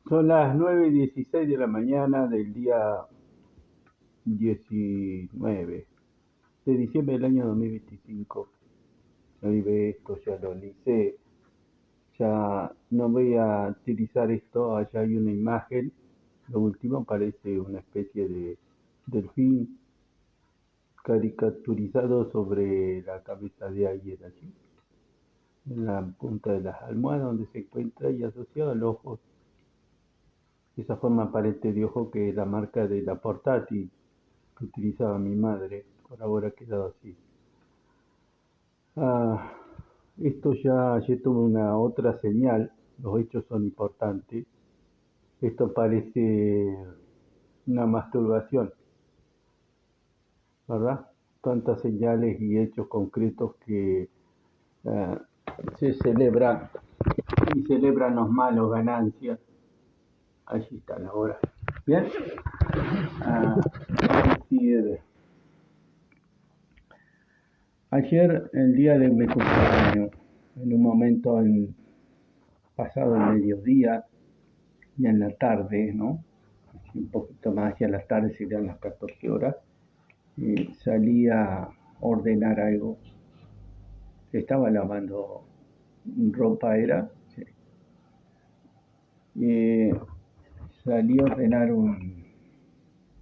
Son las 9:16 de la mañana del día 19 de diciembre del año 2025. Ahí ve esto, ya lo hice, ya no voy a utilizar esto. Allá hay una imagen, lo último parece una especie de delfín caricaturizado sobre la cabeza de alguien allí, en la punta de las almohadas donde se encuentra y asociado al ojo, esa forma aparente de ojo que es la marca de la portátil que utilizaba mi madre. Por ahora ha quedado así. Ah, esto ya tuvo una otra señal. Los hechos son importantes. Esto parece una masturbación, ¿verdad? Tantas señales y hechos concretos que ah, se celebran y celebran los malos ganancias. Allí está la hora. Bien. Es decir, ayer, el día de mi cumpleaños, en un momento pasado el mediodía y en la tarde, ¿no? Un poquito más hacia las tardes, serían las 14 horas, salí a ordenar algo. Estaba lavando ropa, era. Sí. Eh, Salí a ordenar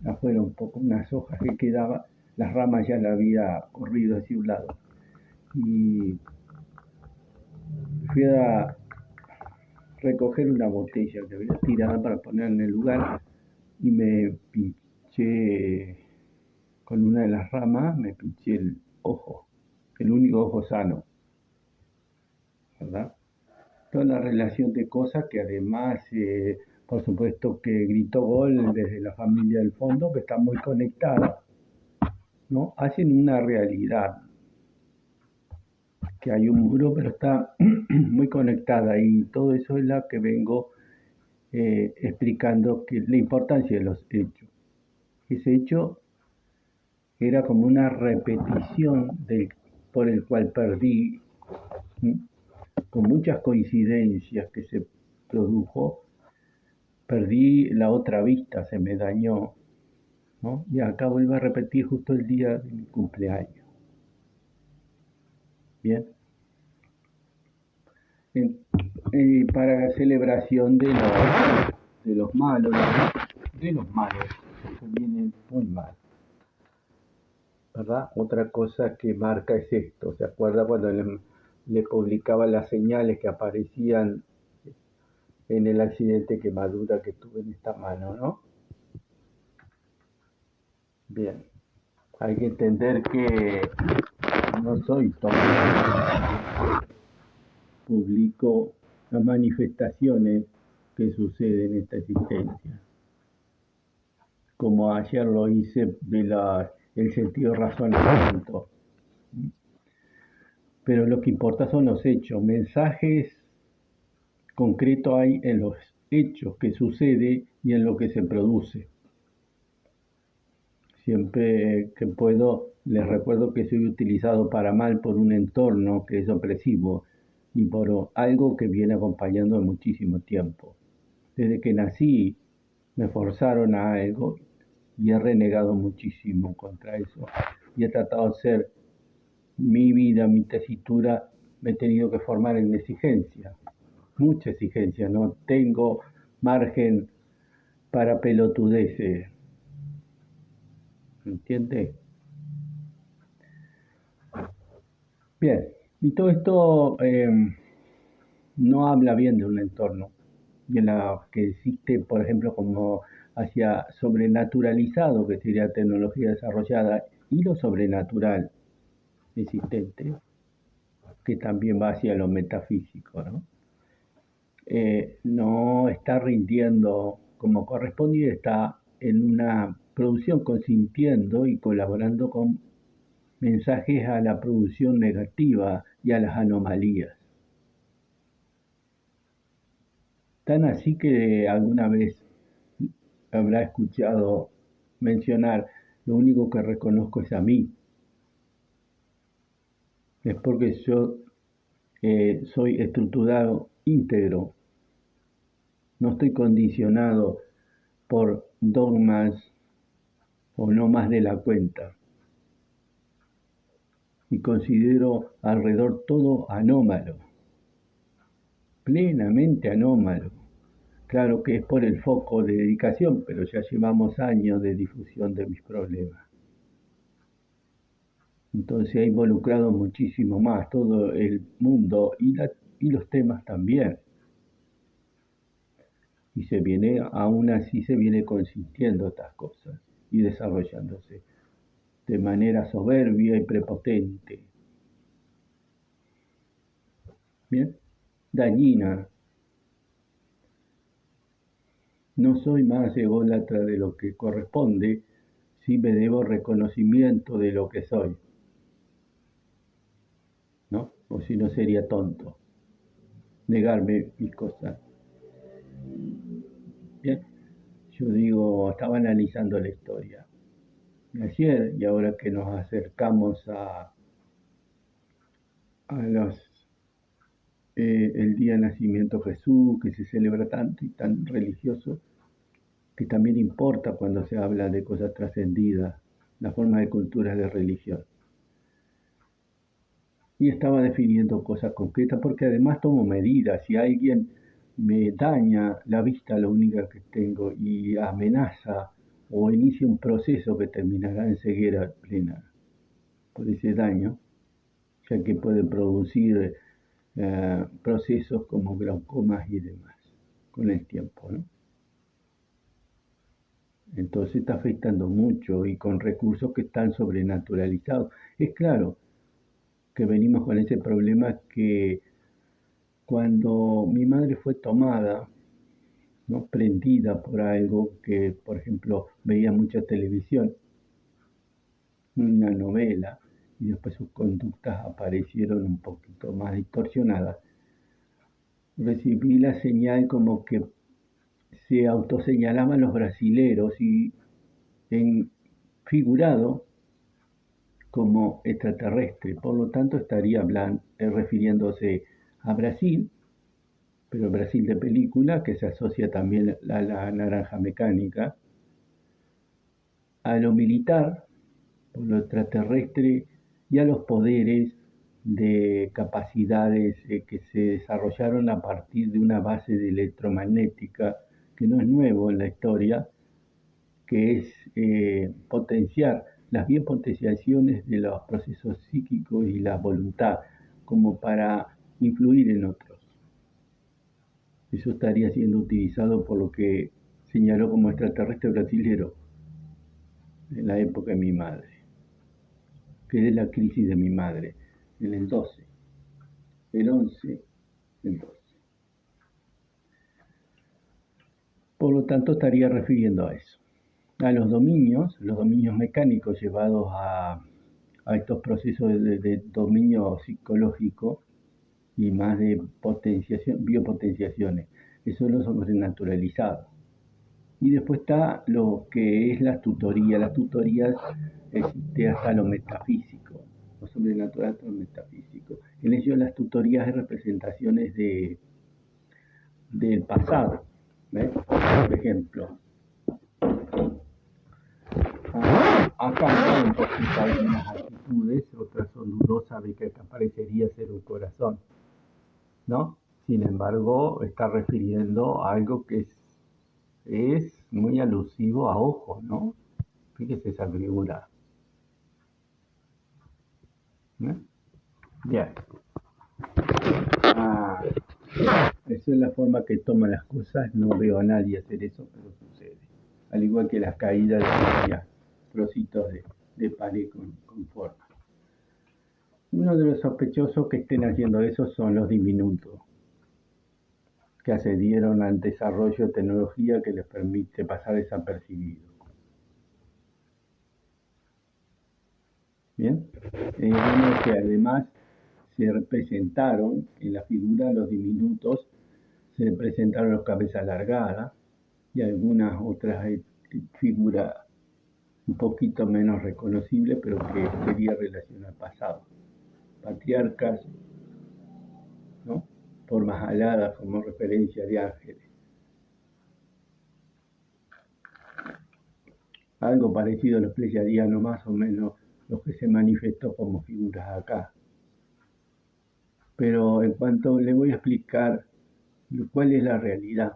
afuera un poco, unas hojas que quedaban, las ramas ya las había corrido hacia un lado. Y fui a recoger una botella que había tirada para poner en el lugar y me pinché con una de las ramas, me pinché el ojo, el único ojo sano, ¿verdad? Toda la relación de cosas que además, por supuesto que gritó gol desde la familia del fondo, que está muy conectada, ¿no? Hacen una realidad, que hay un muro, pero está muy conectada y todo eso es lo que vengo explicando, que la importancia de los hechos. Ese hecho era como una repetición por el cual perdí, con muchas coincidencias que se produjo, perdí la otra vista, se me dañó, ¿no? Y acá vuelvo a repetir justo el día de mi cumpleaños. Bien. Para la celebración de los malos, que vienen muy mal, ¿verdad? Otra cosa que marca es esto. ¿Se acuerda cuando le publicaba las señales que aparecían en el accidente quemadura que tuve en esta mano, ¿no? Bien. Hay que entender que no soy todo. Publico las manifestaciones que suceden en esta existencia. Como ayer lo hice el sentido de razonamiento. Pero lo que importa son los hechos. Mensajes concretos hay en los hechos que sucede y en lo que se produce. Siempre que puedo, les recuerdo que soy utilizado para mal por un entorno que es opresivo y por algo que viene acompañando muchísimo tiempo. Desde que nací me forzaron a algo y he renegado muchísimo contra eso. Y he tratado de ser mi vida, mi tesitura, me he tenido que formar en exigencia, mucha exigencia, no tengo margen para pelotudeces, ¿me entiende? Bien, y todo esto no habla bien de un entorno y en la que existe, por ejemplo, como hacia sobrenaturalizado, que sería tecnología desarrollada, y lo sobrenatural existente, que también va hacia lo metafísico, ¿no? No está rindiendo como corresponde y está en una producción consintiendo y colaborando con mensajes a la producción negativa y a las anomalías. Tan así que alguna vez habrá escuchado mencionar: lo único que reconozco es a mí. Es porque yo soy estructurado íntegro, No estoy condicionado por dogmas o no más de la cuenta. Y considero alrededor todo anómalo, plenamente anómalo. Claro que es por el foco de dedicación, pero ya llevamos años de difusión de mis problemas. Entonces ha involucrado muchísimo más todo el mundo y los temas también. Y aún así se viene consintiendo estas cosas y desarrollándose de manera soberbia y prepotente. Bien, dañina. No soy más ególatra de lo que corresponde, si me debo reconocimiento de lo que soy, ¿no? O si no sería tonto negarme mis cosas. Bien, yo digo, estaba analizando la historia ayer y ahora que nos acercamos a el día de nacimiento de Jesús, que se celebra tanto y tan religioso, que también importa cuando se habla de cosas trascendidas, la forma de cultura de religión. Y estaba definiendo cosas concretas porque además tomo medidas. Si alguien me daña la vista, la única que tengo, y amenaza o inicia un proceso que terminará en ceguera plena por ese daño, ya que puede producir procesos como glaucomas y demás con el tiempo, ¿no? Entonces está afectando mucho y con recursos que están sobrenaturalizados. Es claro que venimos con ese problema que cuando mi madre fue tomada, ¿no? Prendida por algo que, por ejemplo, veía mucha televisión, una novela, y después sus conductas aparecieron un poquito más distorsionadas, recibí la señal como que se autoseñalaban los brasileros y en figurado como extraterrestre. Por lo tanto, estaría refiriéndose a Brasil, pero Brasil de película, que se asocia también a la naranja mecánica, a lo militar, por lo extraterrestre, y a los poderes de capacidades que se desarrollaron a partir de una base de electromagnética que no es nuevo en la historia, que es potenciar las bien potenciaciones de los procesos psíquicos y la voluntad, como para influir en otros. Eso estaría siendo utilizado por lo que señaló como extraterrestre brasilero en la época de mi madre, que es la crisis de mi madre, en el 12, el 11, el 12. Por lo tanto, estaría refiriendo a eso, a los dominios mecánicos llevados a estos procesos de dominio psicológico y más de potenciación, biopotenciaciones. Eso lo somos naturalizados. Y después está lo que es las tutorías. Las tutorías existe hasta lo metafísico, lo sobrenatural hasta lo metafísico. En ello las tutorías hay representaciones del pasado. ¿Ves? Por ejemplo, ha cambiado un poquito algunas actitudes, otras son dudosas de que parecería ser un corazón, ¿no? Sin embargo, está refiriendo a algo que es muy alusivo a ojo, ¿no? Fíjese esa figura. ¿Eh? Bien. Ah, esa es la forma que toman las cosas. No veo a nadie hacer eso, pero sucede. Al igual que las caídas de varios trocitos de pared con forma. Uno de los sospechosos que estén haciendo eso son los diminutos, que accedieron al desarrollo de tecnología que les permite pasar desapercibido. Bien, vemos que además se representaron en la figura los diminutos, se representaron los cabezas alargadas y algunas otras figuras un poquito menos reconocibles, pero que sería relación al pasado. Patriarcas, ¿no? Formas aladas como referencia de ángeles. algo parecido a los pleyadianos, más o menos lo que se manifestó como figuras acá. Pero en cuanto le voy a explicar cuál es la realidad,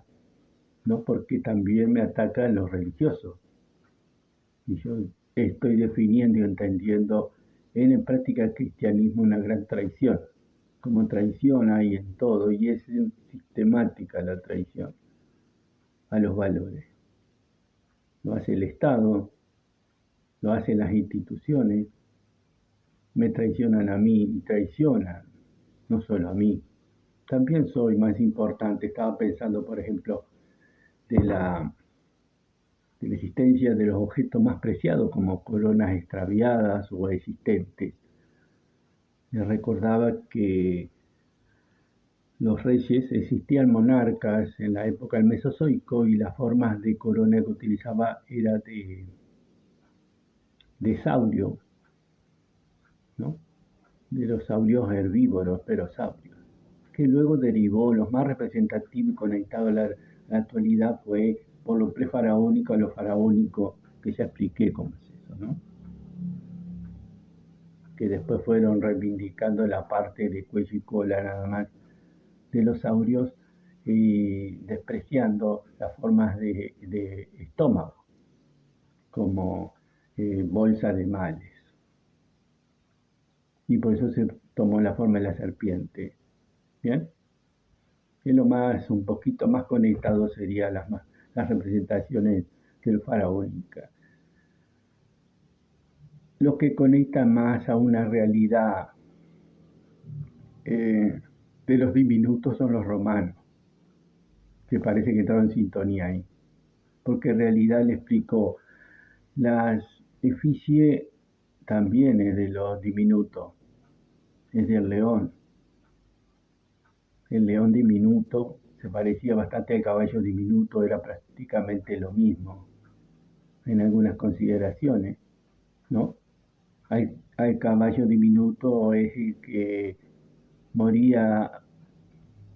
¿no? Porque también me atacan los religiosos. Y yo estoy definiendo y entendiendo en práctica el cristianismo una gran traición. Como traición hay en todo y es sistemática la traición a los valores. Lo hace el Estado, lo hacen las instituciones, me traicionan a mí y traicionan no solo a mí. También soy más importante. Estaba pensando, por ejemplo, de la existencia de los objetos más preciados como coronas extraviadas o existentes. Les recordaba que los reyes existían monarcas en la época del Mesozoico y las formas de corona que utilizaba era de saurio, ¿no? De los saurios herbívoros, pero saurios, que luego derivó, los más representativos y conectados a la actualidad fue por lo prefaraónico a lo faraónico, que ya expliqué cómo es eso, ¿no? Que después fueron reivindicando la parte de cuello y cola nada más de los saurios y despreciando las formas de estómago como bolsa de males. Y por eso se tomó la forma de la serpiente. ¿Bien? Y lo más, un poquito más conectado serían las representaciones del faraónica. Lo que conecta más a una realidad de los diminutos son los romanos, que parece que entraron en sintonía ahí. Porque en realidad le explico, las efigie también es de los diminutos, es del león. El león diminuto se parecía bastante al caballo diminuto, era prácticamente lo mismo en algunas consideraciones, ¿no? Al caballo diminuto es el que moría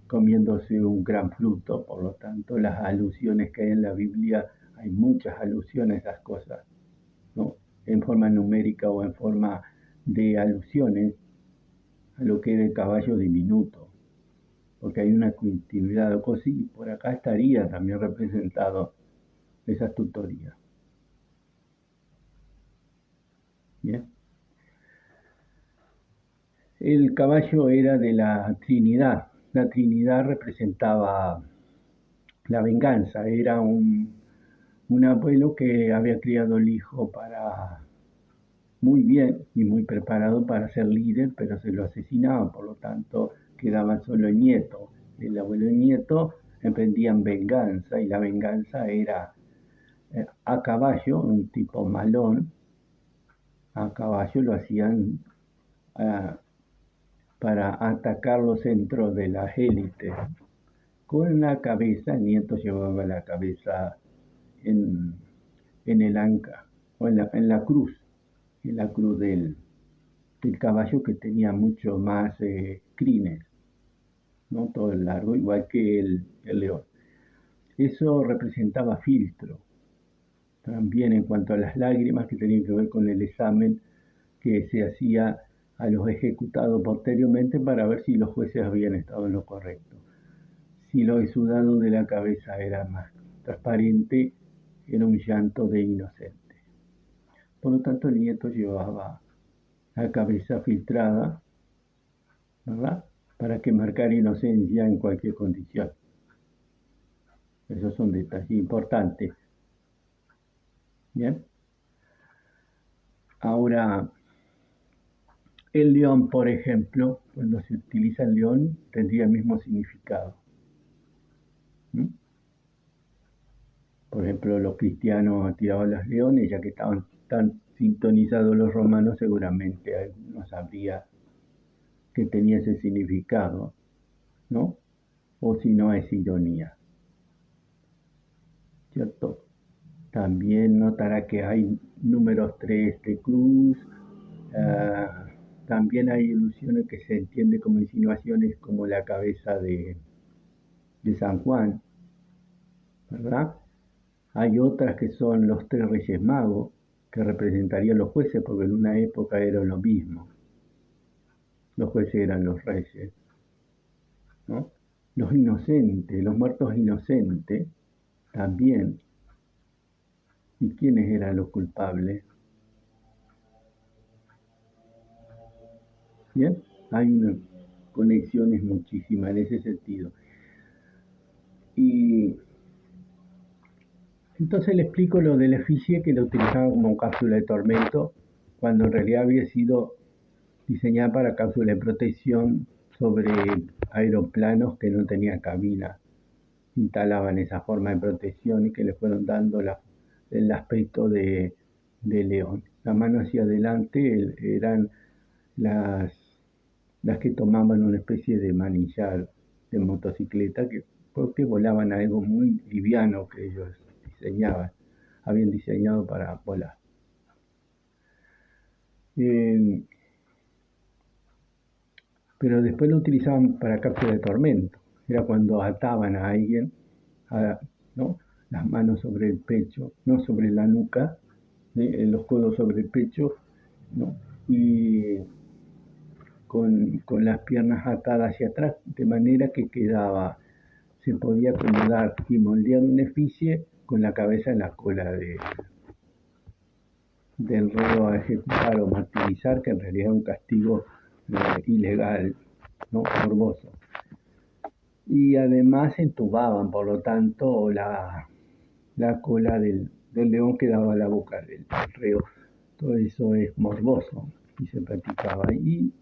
comiéndose un gran fruto, por lo tanto las alusiones que hay en la Biblia, hay muchas alusiones a esas cosas, ¿no? En forma numérica o en forma de alusiones a lo que era el caballo diminuto, porque hay una continuidad o cosas, y por acá estaría también representado esa tutoría. Bien. El caballo era de la Trinidad. La Trinidad representaba la venganza. Era un abuelo que había criado el hijo para muy bien y muy preparado para ser líder, pero se lo asesinaba, por lo tanto quedaba solo el nieto. El abuelo y el nieto emprendían venganza y la venganza era a caballo, un tipo malón, a caballo lo hacían uh, para atacar los centros de las élites. Con la cabeza, el nieto llevaba la cabeza en, en el anca o en la cruz, del caballo que tenía mucho más crines, ¿no? Todo el largo, igual que el león. Eso representaba filtro. También en cuanto a las lágrimas que tenían que ver con el examen que se hacía a los ejecutados posteriormente para ver si los jueces habían estado en lo correcto. Si lo exudado de la cabeza era más transparente, era un llanto de inocente. Por lo tanto, el nieto llevaba la cabeza filtrada, ¿verdad? Para que marcara inocencia en cualquier condición. Esos son detalles importantes. Bien. Ahora, el león, por ejemplo, cuando se utiliza el león, tendría el mismo significado. ¿Mm? Por ejemplo, los cristianos tiraban los leones, ya que estaban tan sintonizados los romanos, seguramente algunos sabría que tenía ese significado, ¿no? O si no, es ironía, ¿cierto? También notará que hay números 3 de cruz, también hay ilusiones que se entiende como insinuaciones como la cabeza de San Juan, ¿verdad? Hay otras que son los tres reyes magos, que representarían los jueces, porque en una época era lo mismo. Los jueces eran los reyes, ¿no? Los inocentes, los muertos inocentes, también. ¿Y quiénes eran los culpables? Bien, hay unas conexiones muchísimas en ese sentido. Y entonces le explico lo de la efigie, que la utilizaba como cápsula de tormento, cuando en realidad había sido diseñada para cápsula de protección sobre aeroplanos que no tenían cabina. Instalaban esa forma de protección y que le fueron dando el aspecto de león. La mano hacia adelante eran las que tomaban una especie de manillar de motocicleta, porque volaban a algo muy liviano que ellos habían diseñado para volar. Pero después lo utilizaban para cápsula de tormento. Era cuando ataban a alguien, ¿no? Las manos sobre el pecho, no sobre la nuca, los codos sobre el pecho, ¿no? Y con las piernas atadas hacia atrás, de manera que se podía acomodar y moldear una efigie con la cabeza en la cola del reo a ejecutar o martirizar, que en realidad es un castigo ilegal, ¿no? Morboso. Y además entubaban, por lo tanto, la cola del león quedaba a la boca del reo. Todo eso es morboso y se practicaba. Y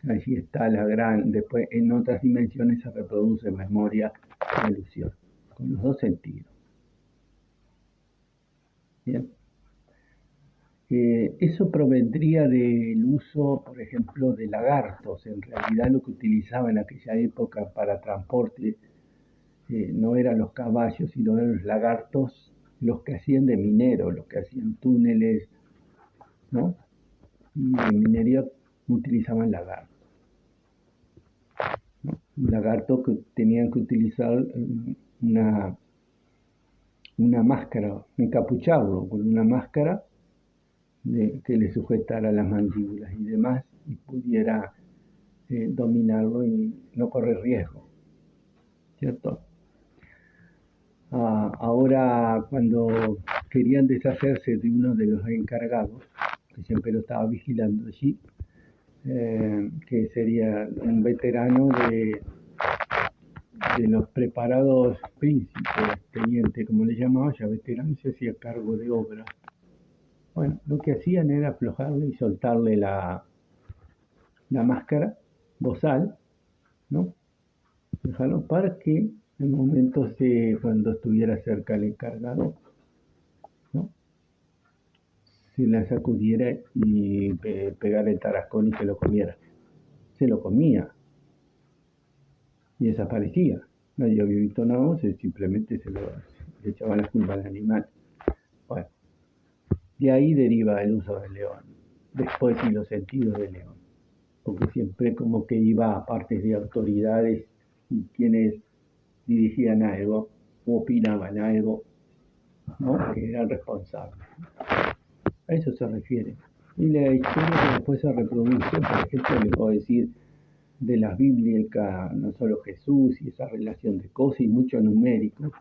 allí está después en otras dimensiones se reproduce memoria y ilusión, con los dos sentidos. Bien. Eso provendría del uso, por ejemplo, de lagartos. En realidad lo que utilizaban en aquella época para transporte no eran los caballos, sino eran los lagartos, los que hacían de minero, los que hacían túneles, ¿no? Y en minería utilizaban lagartos, ¿no? Un lagarto que tenían que utilizar una máscara, encapucharlo con una máscara que le sujetara las mandíbulas y demás y pudiera dominarlo y no correr riesgo, ¿cierto? Ahora, cuando querían deshacerse de uno de los encargados, que siempre lo estaba vigilando allí, que sería un veterano de los preparados príncipes, teniente, como le llamaba, ya veterano, se hacía cargo de obras. Bueno, lo que hacían era aflojarle y soltarle la máscara, bozal, ¿no? Dejarlo para que en el momento cuando estuviera cerca el encargado, ¿no? Se la sacudiera y pegara el tarascón y se lo comiera. Se lo comía y desaparecía. Nadie había visto nada, simplemente le echaban la culpa al animal. Bueno, de ahí deriva el uso del león. Después y los sentidos del león. Porque siempre como que iba a partes de autoridades y quienes dirigían algo o opinaban algo, ¿no? Que eran responsables. A eso se refiere. Y la historia que después se reproduce, por ejemplo, le puedo decir de las bíblicas, no solo Jesús y esa relación de cosas y mucho numérico,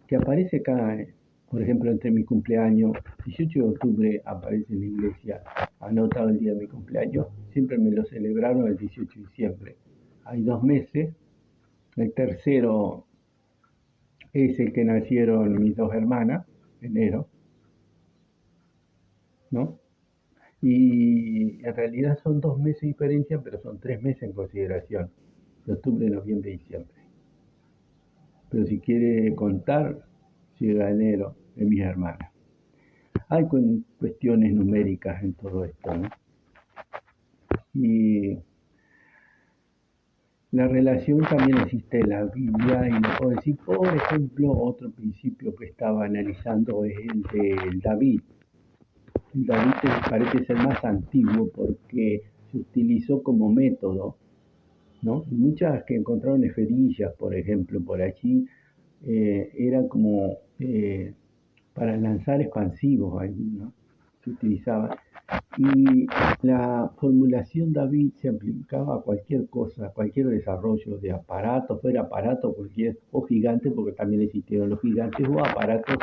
que aparece acá, por ejemplo, entre mi cumpleaños, 18 de octubre aparece en la iglesia, anotado el día de mi cumpleaños, siempre me lo celebraron el 18 de diciembre. Hay 2 meses, el tercero es el que nacieron mis 2 hermanas, enero, ¿no? Y en realidad son 2 meses de diferencia, pero son 3 meses en consideración, de octubre, noviembre y diciembre. Pero si quiere contar, llega enero de mis hermanas. Hay cuestiones numéricas en todo esto, ¿no? Y la relación también existe en la Biblia y le puedo decir, por ejemplo, otro principio que estaba analizando es el de David. El David parece ser más antiguo porque se utilizó como método, ¿no? Y muchas que encontraron esferillas, por ejemplo, por allí, eran como para lanzar expansivos ahí, ¿no? Se utilizaba. Y la formulación David se aplicaba a cualquier cosa, a cualquier desarrollo de aparato, fuera aparato cualquier, o gigante, porque también existieron los gigantes, o aparatos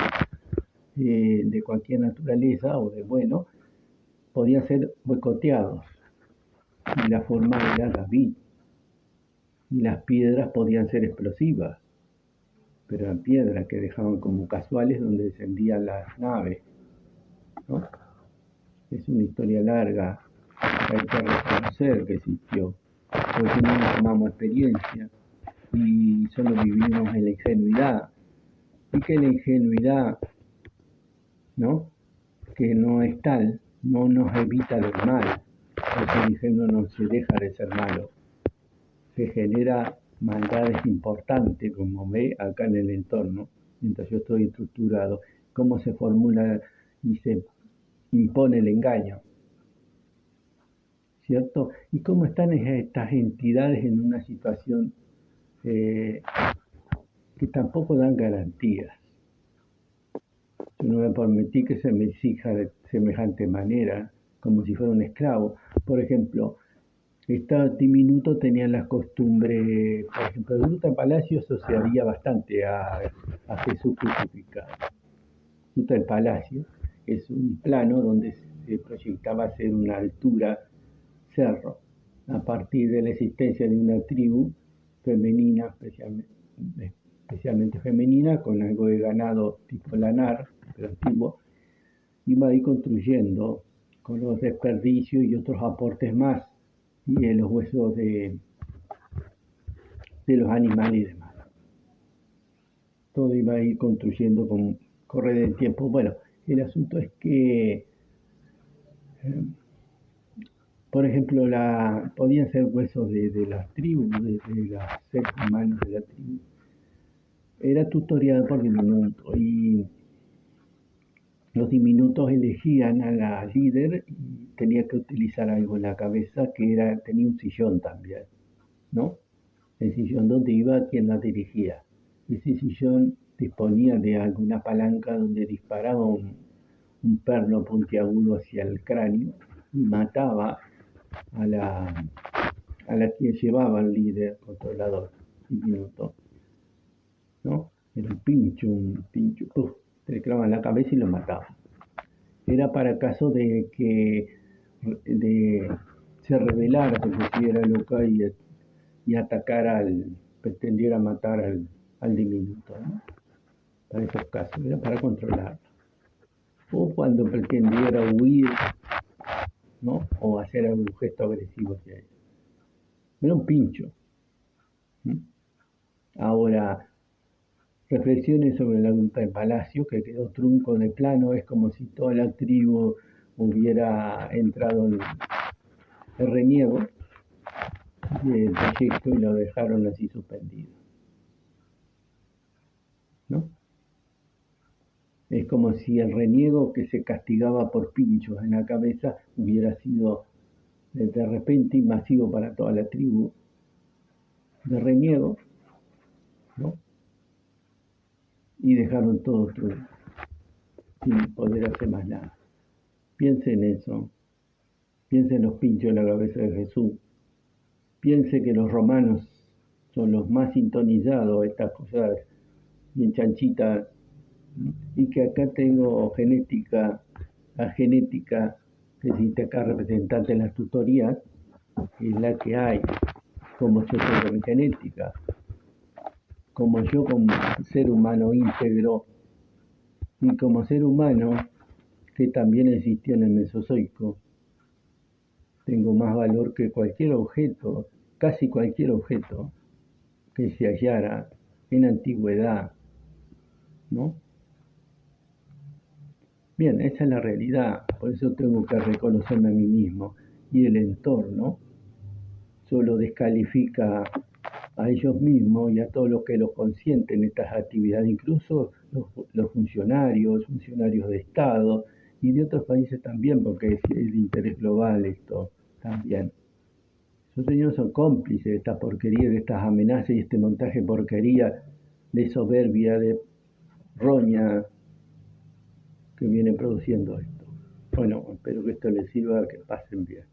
de cualquier naturaleza o de bueno, podían ser boicoteados. Y la forma era David. Y las piedras podían ser explosivas, pero eran piedras que dejaban como casuales donde descendían las naves, ¿no? Es una historia larga, hay que reconocer que existió, porque no tomamos experiencia y solo vivimos en la ingenuidad, y que la ingenuidad, ¿no?, que no es tal, no nos evita del mal, porque el ingenuo no se deja de ser malo, se genera maldades importantes, como ve acá en el entorno, mientras yo estoy estructurado, cómo se formula y se impone el engaño, ¿cierto? Y cómo están estas entidades en una situación que tampoco dan garantías. Yo no me permití que se me exija de semejante manera, como si fuera un esclavo. Por ejemplo, estos diminutos tenían las costumbres, por ejemplo, el Gruta Palacio asociaría bastante a Jesús crucificado. Gruta del Palacio es un plano donde se proyectaba ser una altura cerro, a partir de la existencia de una tribu femenina, especialmente femenina, con algo de ganado tipo lanar, pero antiguo, iba a ir construyendo con los desperdicios y otros aportes más, y en los huesos de los animales y demás. Todo iba a ir construyendo con correr del tiempo. Bueno, el asunto es que por ejemplo, podían ser huesos de las tribus, de los seres humanos de la tribu. Era tutoriado por diminutos y los diminutos elegían a la líder y tenía que utilizar algo en la cabeza que tenía un sillón también, ¿no? El sillón donde iba quien la dirigía. Ese sillón disponía de alguna palanca donde disparaba un perno puntiagudo hacia el cráneo y mataba a la que llevaba el líder controlador diminuto, ¿no? Era un pincho, ¡puf! Se le clavaban en la cabeza y lo mataba. Era para caso de que se rebelara, que se pusiera loca y atacara pretendiera matar al diminuto, ¿no? Para esos casos, era para controlarlo. O cuando pretendiera huir, ¿no? O hacer algún gesto agresivo hacia él. Era un pincho. ¿Mm? Ahora, reflexiones sobre la Gruta del Palacio, que quedó trunco de plano, es como si toda la tribu hubiera entrado en el reniego del proyecto y lo dejaron así suspendido, ¿no? Es como si el reniego que se castigaba por pinchos en la cabeza hubiera sido de repente invasivo para toda la tribu de reniego, ¿no? Y dejaron todo sin poder hacer más nada. Piense en eso, piense en los pinchos en la cabeza de Jesús, piense que los romanos son los más sintonizados a estas cosas bien chanchitas, y que acá tengo la genética que existe acá representante en las tutorías, es la que hay, como yo tengo mi genética, como yo como ser humano íntegro y como ser humano que también existió en el Mesozoico, tengo más valor que cualquier objeto, casi cualquier objeto que se hallara en antigüedad, ¿no? Bien, esa es la realidad, por eso tengo que reconocerme a mí mismo. Y el entorno solo descalifica a ellos mismos y a todos los que los consienten estas actividades, incluso los funcionarios de Estado y de otros países también, porque es el interés global esto también. Esos señores son cómplices de esta porquería, de estas amenazas y este montaje porquería de soberbia, de roña, que viene produciendo esto. Bueno, espero que esto les sirva, que pasen bien.